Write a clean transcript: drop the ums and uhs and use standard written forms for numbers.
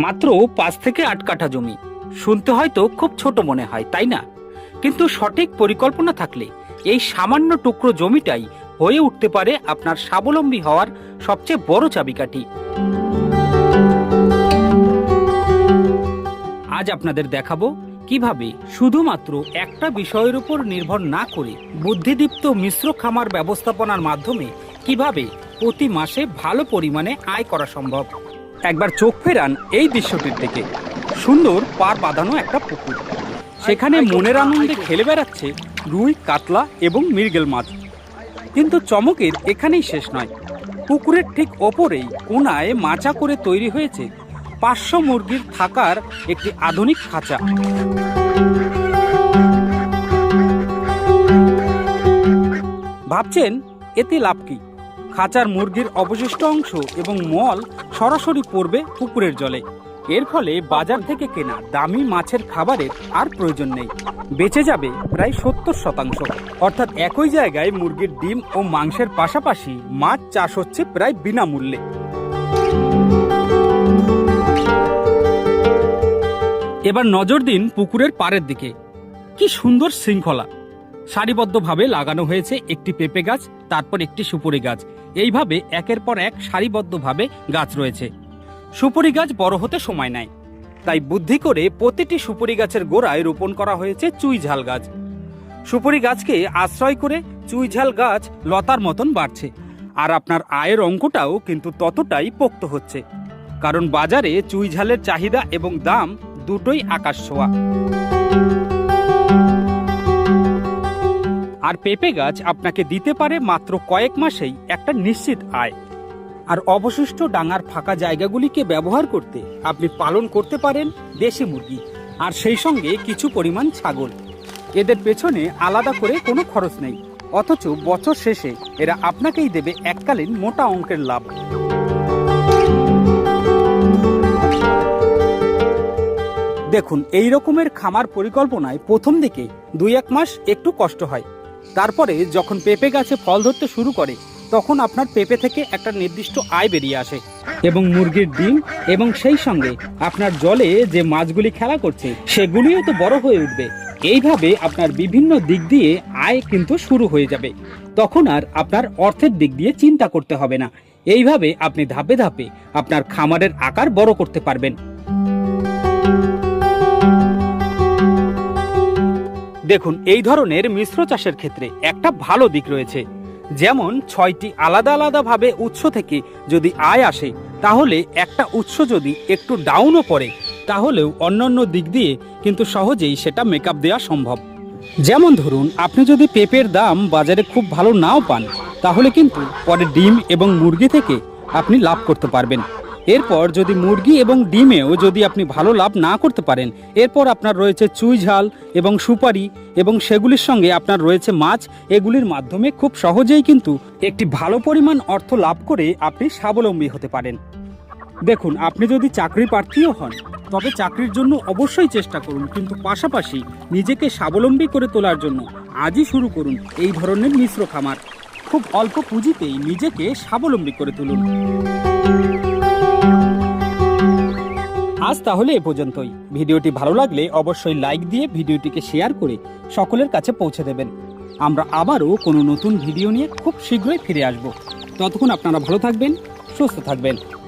মাত্র 5 থেকে 8 কাঠা জমি। শুনতে হয়তো খুব ছোট মনে হয়, তাই না? কিন্তু সঠিক পরিকল্পনা থাকলে এই সামান্য টুকরো জমিটাই হয়ে উঠতে পারে আপনার স্বাবলম্বী হওয়ার সবচেয়ে বড় চাবিকাঠি। আজ আপনাদের দেখাবো কিভাবে শুধুমাত্র একটা বিষয়ের উপর নির্ভর না করে বুদ্ধিদীপ্ত মিশ্র খামার ব্যবস্থাপনার মাধ্যমে কিভাবে প্রতি মাসে ভালো পরিমাণে আয় করা সম্ভব। একবার চোখ ফেরান এই দৃশ্যটির দিকে। সুন্দর পার বাঁধানো একটা পুকুর, সেখানে মনের আনন্দে খেলে বেড়াচ্ছে রুই, কাতলা এবং মৃগেল মাছ। কিন্তু চমকের এখানেই শেষ নয়। পুকুরের ঠিক ওপরেই কোনায় মাচা করে তৈরি হয়েছে 500 মুরগির থাকার একটি আধুনিক খাঁচা। ভাবছেন এতে লাভ কি? খাঁচার মুরগির অবশিষ্ট অংশ এবং মল সরাসরি পড়বে পুকুরের জলে। এর ফলে বাজার থেকে কেনা দামি মাছের খাবারের আর প্রয়োজন নেই। বেঁচে যাবে প্রায় 70%। অর্থাৎ একই জায়গায় মুরগির ডিম ও মাংসের পাশাপাশি মাছ চাষ হচ্ছে প্রায় বিনামূল্যে। এবার নজর দিন পুকুরের পাড়ের দিকে। কি সুন্দর শৃঙ্খলা! সারিবদ্ধভাবে লাগানো হয়েছে একটি পেঁপে গাছ, তারপর একটি সুপারি গাছ। এইভাবে একের পর এক সারিবদ্ধভাবে গাছ রয়েছে। সুপারি গাছ বড় হতে সময় নেয়, তাই বুদ্ধি করে প্রতিটি সুপারি গাছের গোড়ায় রোপণ করা হয়েছে চুই ঝাল গাছ। সুপারি গাছকে আশ্রয় করে চুই ঝাল গাছ লতার মতন বাড়ছে। আর আপনার আয়ের অঙ্কটাও কিন্তু ততটাই পোক্ত হচ্ছে, কারণ বাজারে চুই ঝালের চাহিদা এবং দাম দুটোই আকাশ ছোঁয়া। আর পেঁপে গাছ আপনাকে দিতে পারে মাত্র কয়েক মাসেই একটা নিশ্চিত আয়। আর অবশিষ্ট ডাঙার ফাঁকা জায়গাগুলিকে ব্যবহার করতে আপনি পালন করতে পারেন দেশি মুরগি, আর সেই সঙ্গে কিছু পরিমাণ ছাগল। এদের পেছনে আলাদা করে কোনো খরচ নেই, অথচ বছর শেষে এরা আপনাকেই দেবে এককালীন মোটা অঙ্কের লাভ। দেখুন, এই রকমের খামার পরিকল্পনায় প্রথম দিকে 2-1 মাস একটু কষ্ট হয়। তারপরে যখন পেঁপে গাছে ফল ধরতে শুরু করে, তখন আপনার পেঁপে থেকে একটা নির্দিষ্ট আয় বেরিয়ে আসে এবং মুরগির ডিম এবং সেই সঙ্গে আপনার জলে যে মাছগুলি খেলা করছে সেগুলিও তো বড় হয়ে উঠবে। এইভাবে আপনার বিভিন্ন দিক দিয়ে আয় কিন্তু শুরু হয়ে যাবে। তখন আর আপনার অর্থের দিক দিয়ে চিন্তা করতে হবে না। এইভাবে আপনি ধাপে ধাপে আপনার খামারের আকার বড় করতে পারবেন। দেখুন, এই ধরনের মিশ্র চাষের ক্ষেত্রে একটা ভালো দিক রয়েছে। যেমন 6টি আলাদা আলাদা ভাবে উৎস থেকে যদি আয় আসে, তাহলে একটা উৎস যদি একটু ডাউনও পড়ে, তাহলেও অন্যান্য দিক দিয়ে কিন্তু সহজেই সেটা মেকআপ দেওয়া সম্ভব। যেমন ধরুন, আপনি যদি পেঁপের দাম বাজারে খুব ভালো নাও পান, তাহলে কিন্তু পরে ডিম এবং মুরগি থেকে আপনি লাভ করতে পারবেন। এরপর যদি মুরগি এবং ডিমেও যদি আপনি ভালো লাভ না করতে পারেন, এরপর আপনার রয়েছে চুই ঝাল এবং সুপারি, এবং সেগুলির সঙ্গে আপনার রয়েছে মাছ। এগুলির মাধ্যমে খুব সহজেই কিন্তু একটি ভালো পরিমাণ অর্থ লাভ করে আপনি স্বাবলম্বী হতে পারেন। দেখুন, আপনি যদি চাকরি প্রার্থীও হন, তবে চাকরির জন্য অবশ্যই চেষ্টা করুন, কিন্তু পাশাপাশি নিজেকে স্বাবলম্বী করে তোলার জন্য আজই শুরু করুন এই ধরনের মিশ্র খামার। খুব অল্প পুঁজিতেই নিজেকে স্বাবলম্বী করে তুলুন। আজ তাহলে এ পর্যন্তই। ভিডিওটি ভালো লাগলে অবশ্যই লাইক দিয়ে ভিডিওটিকে শেয়ার করে সকলের কাছে পৌঁছে দেবেন। আমরা আবারও কোনো নতুন ভিডিও নিয়ে খুব শীঘ্রই ফিরে আসব। ততক্ষণ আপনারা ভালো থাকবেন, সুস্থ থাকবেন।